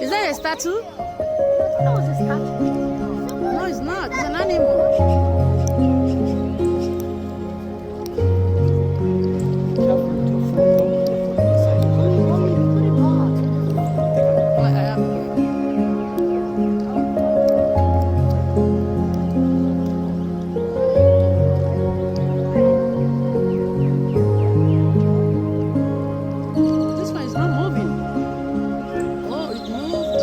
Is that a statue? No, it's a statue. No, it's not. It's an animal. This one is not moving. Oh, it moved.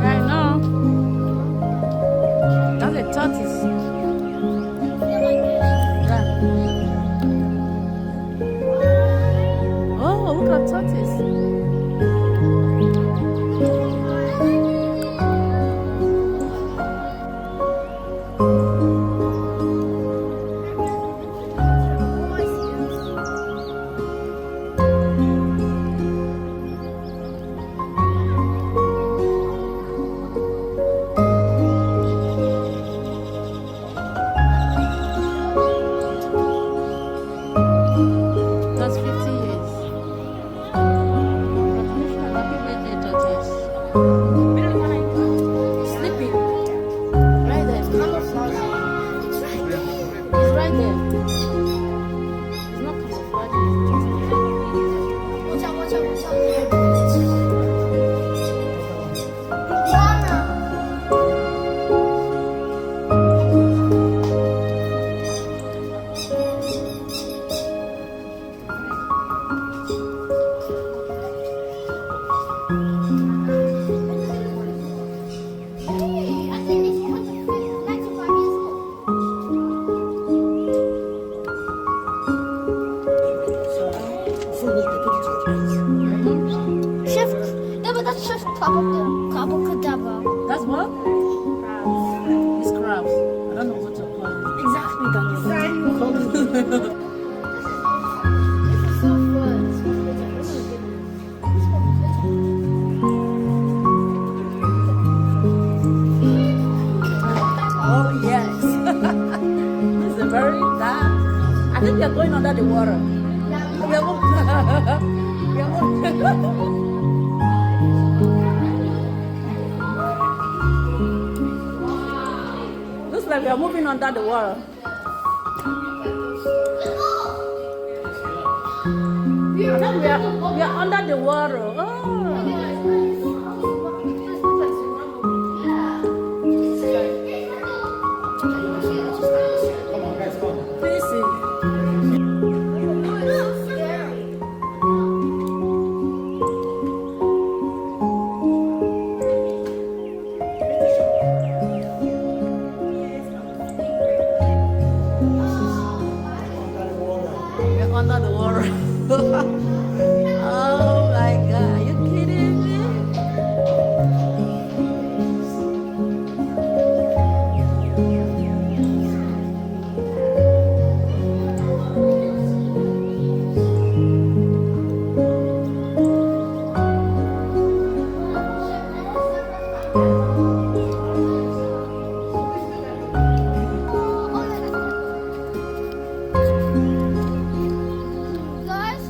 I know. That's a tortoise. Yeah. Oh, look at tortoise. That's 50 years. Congratulations. Happy birthday, tortoise. Sleeping. Right there. It's right there. It's not camouflage. Watch out, watch out, watch out. Hey, I think it's 95 years old. Chef, no, but that's Chef Cabocadabra. That's what? It's crabs. I don't know what to call it. Exactly, Daniel. This is so Oh, yes. It's a very dark. I think we are going under the water. We are going. We are going. Looks like we are moving under the water. I think we are under the water. Oh. This is. We're under the water. Oh my God, are you kidding me? Guys,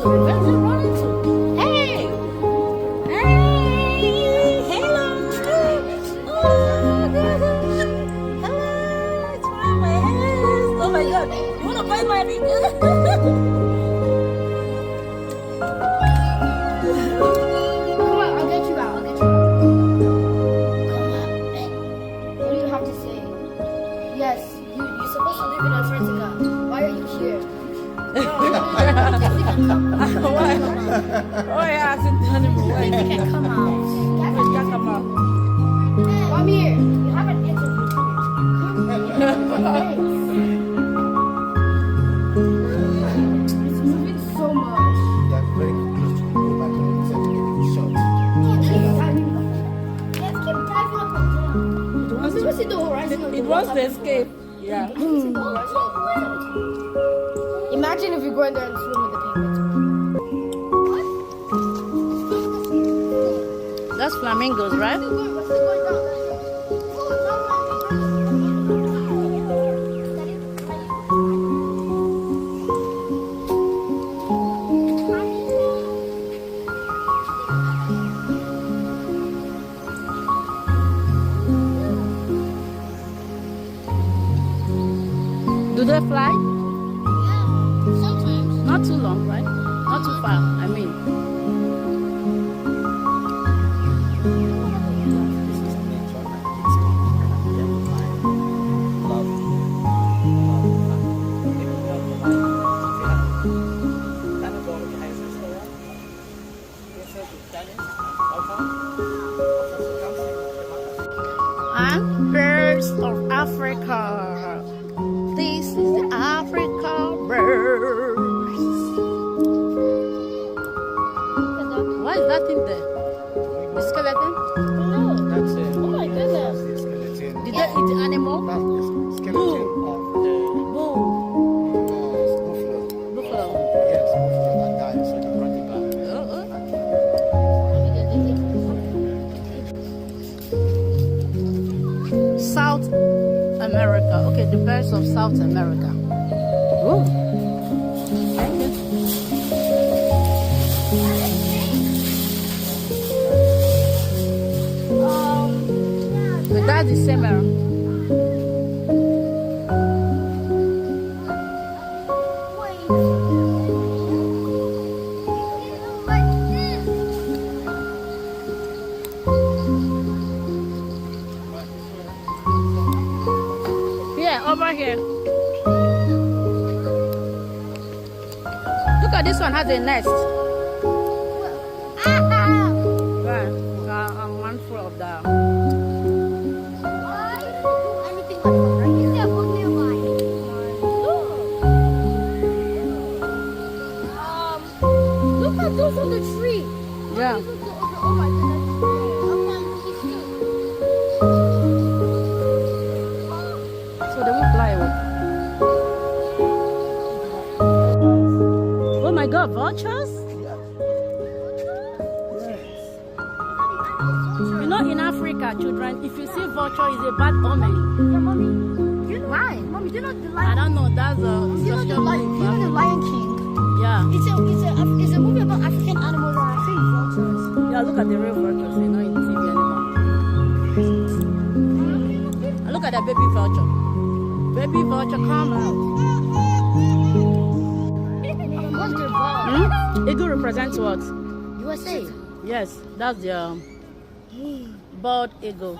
Where's it running to? Hey! Hey! Hey! It wants to escape. Yeah. Imagine if you go in there and swim with the penguins. That's flamingos, right? Do they fly? Sometimes. Not too long, right? Not too far, I mean. And birds of Africa. This is the Africa birds. What is that in there? The skeleton? No. That's it. Oh my goodness. The skeleton. Did they eat the animal? That's the skeleton of the Bull. buffalo. Buffalo. Yes, buffalo that died, so they brought it back. South America. Okay, the birds of South America. Ooh. Thank you. But that's the same arrow. Yeah, over here. Look at this one has a nest. Right. One full of that. Look at those on the tree. Yeah. Oh my goodness. So they won't fly away. Oh my God, vultures? You know, in Africa, children, if you see vulture, it's a bad omen. Yeah, mommy. Why? Mommy, do you know the I lion? don't know. That's a You know the social lion? move, You know the Lion King? Yeah. It's a movie about African animals and I think vultures. Yeah, look at the real vultures, you know, in TV anymore. And look at that baby vulture. Baby vulture, come out. What's their ball? Eagle represents what? USA. Yes, that's the bald eagle.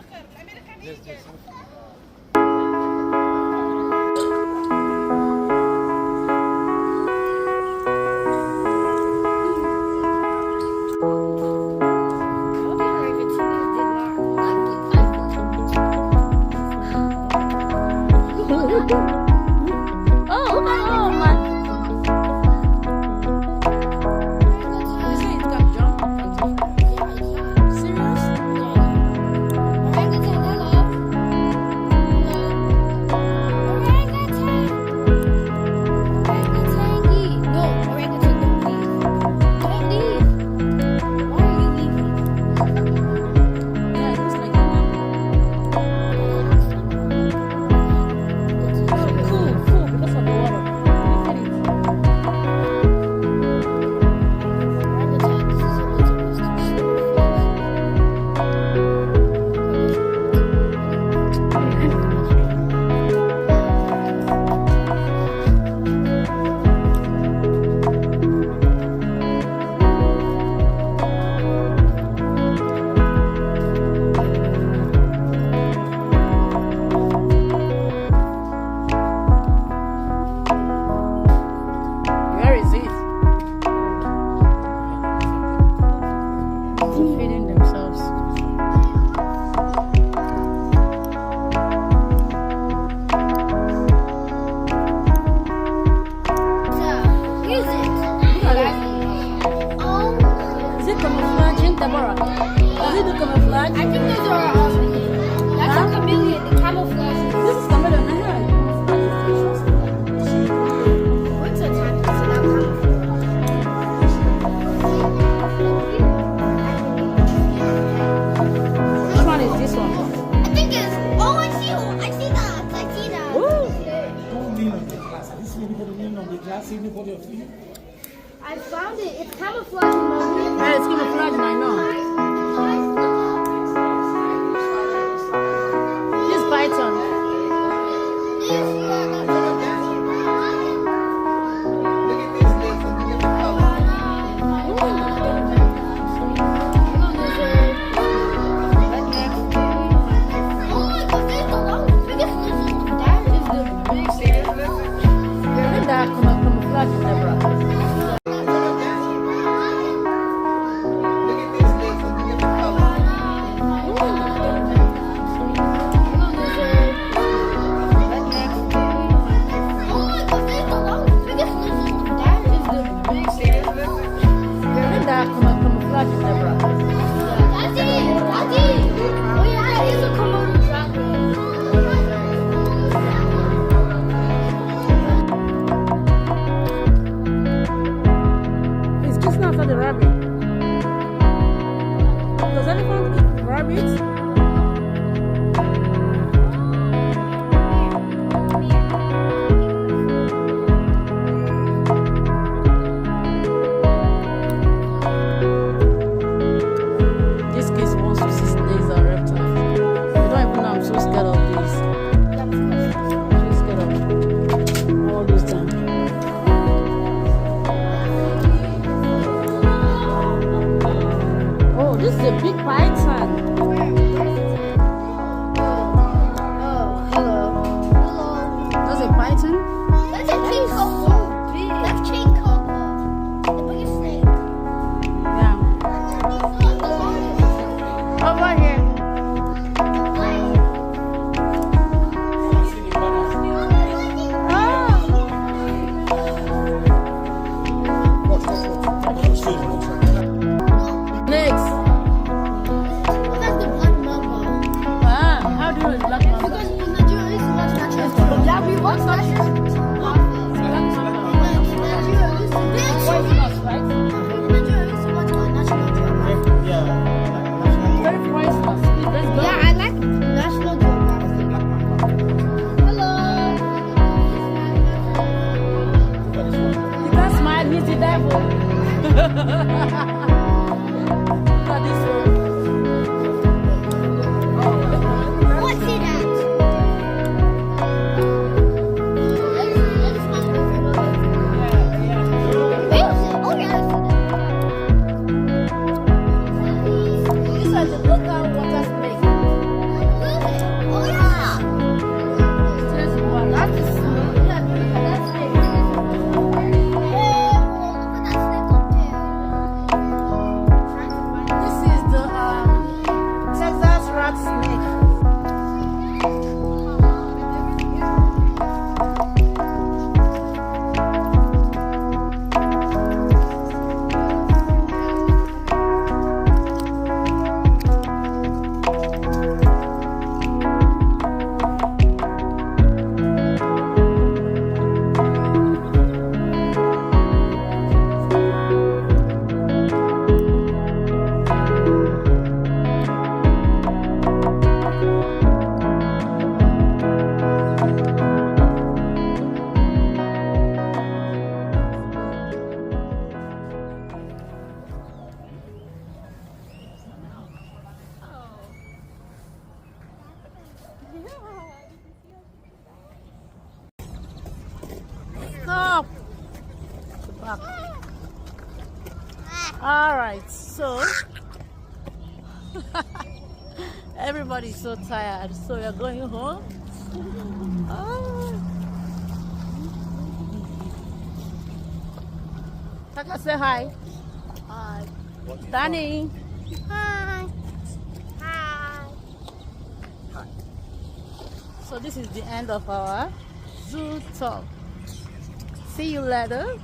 Oh, man. You see, it can jump. Serious? Yeah, it looks like cool because of the water. Look at it. Where is it? Feeding themselves. Is it camouflaging, Deborah? Does it do camouflage? I think those are that's a chameleon, the camouflage. This is I found it. It's camouflage, Mommy. Yeah, it's camouflage, I know. This python. That camouflage zebra. That camouflage zebra. It's just not for the rabbit. Does anyone eat rabbits? This case wants to 6 days on reptile. You don't even know I'm so scared of this. So scared of all this time. Oh, this is a big python. Oh, hello. That's a python? That's a king cobra. That's king cobra. The biggest snake. Yeah. Over here. Next. That's the black mamba. Ah, how do you know it's black mamba? Because in Nigeria, it's much natural. Yeah, we watch natural. Poisonous, right? Very poisonous. Let's go. Yeah, I like National Geographic. Hello. You can't smile, he's the devil. Look at this one. What's it at? Oh, yeah. This is the local water snake. Oh, yeah. This one. That is look at that snake. This is the Texas rat snake. Stop. Back. All right, so everybody's so tired, so we're going home. Oh. Taka, say hi. Hi. Danny. Hi. Hi. So this is the end of our zoo talk. See you later.